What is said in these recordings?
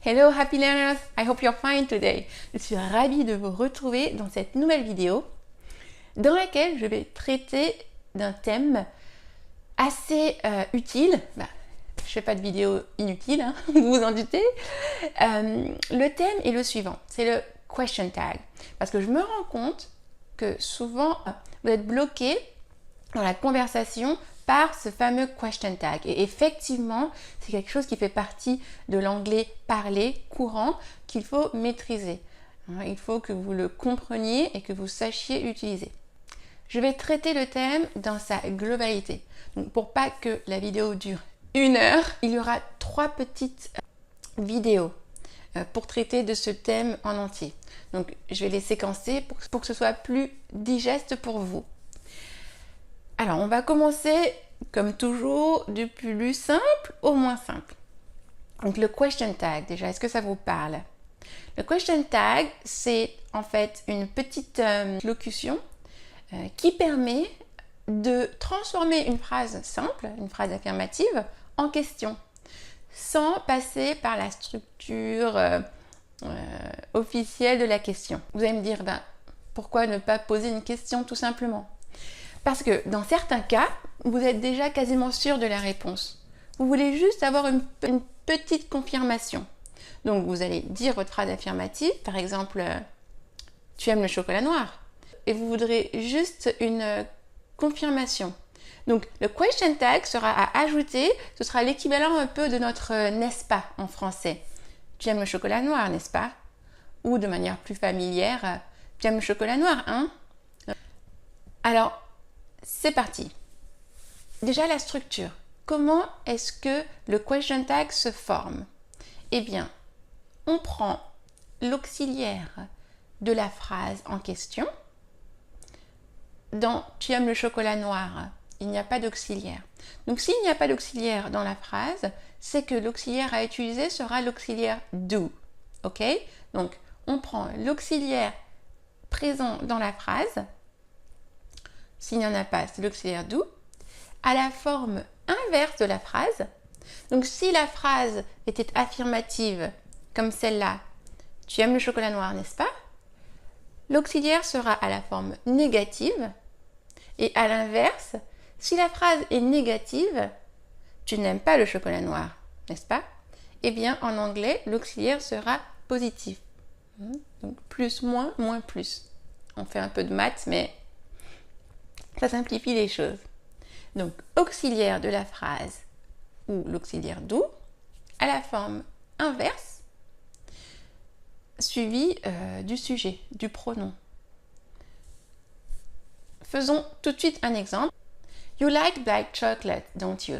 Hello Happy Learners, I hope you're fine today. Je suis ravie de vous retrouver dans cette nouvelle vidéo dans laquelle je vais traiter d'un thème assez utile. Je ne fais pas de vidéo inutile, hein, vous vous en doutez. Le thème est le suivant, c'est le question tag. Parce que je me rends compte que souvent vous êtes bloqué dans la conversation par ce fameux question tag. Et effectivement, c'est quelque chose qui fait partie de l'anglais parlé courant qu'il faut maîtriser. Il faut que vous le compreniez et que vous sachiez l'utiliser. Je vais traiter le thème dans sa globalité. Donc, pour pas que la vidéo dure 1 heure, il y aura 3 petites vidéos pour traiter de ce thème en entier. Donc, je vais les séquencer pour que ce soit plus digeste pour vous. Alors, on va commencer, comme toujours, du plus simple au moins simple. Donc, le question tag, déjà, est-ce que ça vous parle? Le question tag, c'est en fait une petite locution qui permet de transformer une phrase simple, une phrase affirmative, en question, sans passer par la structure officielle de la question. Vous allez me dire, pourquoi ne pas poser une question tout simplement? Parce que dans certains cas, vous êtes déjà quasiment sûr de la réponse. Vous voulez juste avoir une petite confirmation. Donc vous allez dire votre phrase affirmative, par exemple, tu aimes le chocolat noir. Et vous voudrez juste une confirmation. Donc le question tag sera à ajouter, ce sera l'équivalent un peu de notre n'est-ce pas en français. Tu aimes le chocolat noir, n'est-ce pas? Ou de manière plus familière, tu aimes le chocolat noir, hein? Alors, c'est parti. Déjà la structure. Comment est-ce que le question tag se forme? Eh bien, on prend l'auxiliaire de la phrase en question. Dans « tu aimes le chocolat noir », il n'y a pas d'auxiliaire. Donc s'il n'y a pas d'auxiliaire dans la phrase, c'est que l'auxiliaire à utiliser sera l'auxiliaire do. Ok? Donc on prend l'auxiliaire présent dans la phrase. S'il n'y en a pas, c'est l'auxiliaire do, à la forme inverse de la phrase. Donc si la phrase était affirmative, comme celle-là, tu aimes le chocolat noir, n'est-ce pas? L'auxiliaire sera à la forme négative. Et à l'inverse, si la phrase est négative, tu n'aimes pas le chocolat noir, n'est-ce pas? Eh bien, en anglais, l'auxiliaire sera positif. Donc plus, moins, moins, plus. On fait un peu de maths, mais ça simplifie les choses. Donc, auxiliaire de la phrase ou l'auxiliaire do à la forme inverse, suivi du sujet, du pronom. Faisons tout de suite un exemple. You like black chocolate, don't you?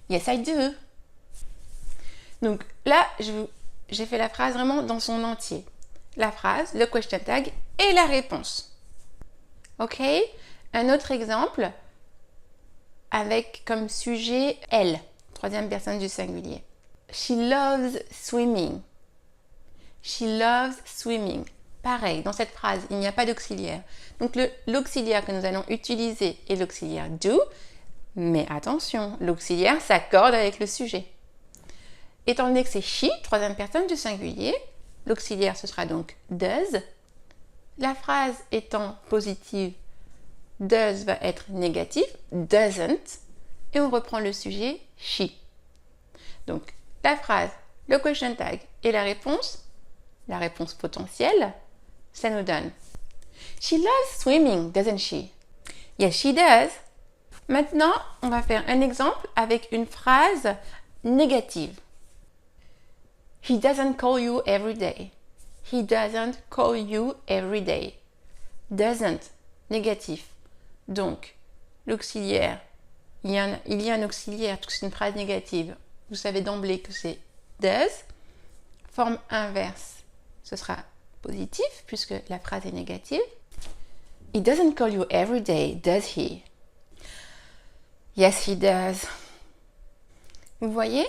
Yes, I do. Donc là, j'ai fait la phrase vraiment dans son entier. La phrase, le question tag et la réponse. Ok? Un autre exemple avec comme sujet elle, troisième personne du singulier. She loves swimming. She loves swimming. Pareil, dans cette phrase, il n'y a pas d'auxiliaire. Donc l'auxiliaire que nous allons utiliser est l'auxiliaire do, mais attention, l'auxiliaire s'accorde avec le sujet. Étant donné que c'est she, troisième personne du singulier, l'auxiliaire ce sera donc does. La phrase étant positive, does va être négatif, doesn't, et on reprend le sujet she. Donc la phrase, le question tag et la réponse potentielle, ça nous donne She loves swimming, doesn't she? Yes, she does. Maintenant, on va faire un exemple avec une phrase négative. He doesn't call you every day. He doesn't call you every day. Doesn't, négatif. Donc, l'auxiliaire, il y a un auxiliaire, tout c'est une phrase négative. Vous savez d'emblée que c'est does. Forme inverse, ce sera positif puisque la phrase est négative. He doesn't call you every day, does he? Yes, he does. Vous voyez?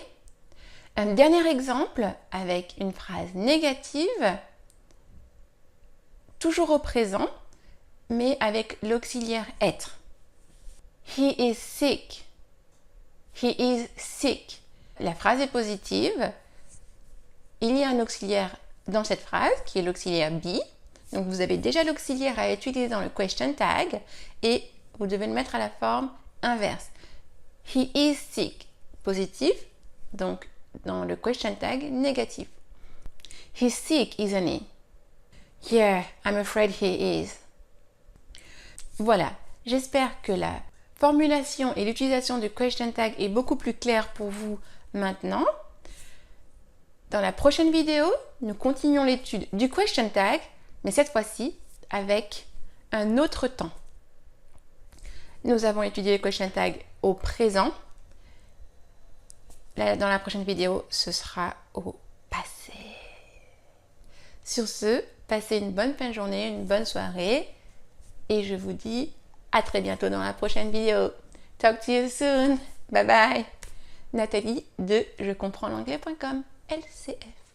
Un dernier exemple avec une phrase négative, toujours au présent, mais avec l'auxiliaire être. He is sick. He is sick. La phrase est positive. il y a un auxiliaire dans cette phrase qui est l'auxiliaire be. Donc vous avez déjà l'auxiliaire à utiliser dans le question tag et vous devez le mettre à la forme inverse. He is sick, positif, donc dans le question tag, négatif. He's sick, isn't he? Yeah, I'm afraid he is. Voilà, j'espère que la formulation et l'utilisation du question tag est beaucoup plus claire pour vous maintenant. Dans la prochaine vidéo, nous continuons l'étude du question tag, mais cette fois-ci avec un autre temps. Nous avons étudié le question tag au présent. Là, dans la prochaine vidéo, ce sera au passé. Sur ce, passez une bonne fin de journée, une bonne soirée et je vous dis à très bientôt dans la prochaine vidéo. Talk to you soon. Bye bye. Nathalie de jecomprendsanglais.com, LCF.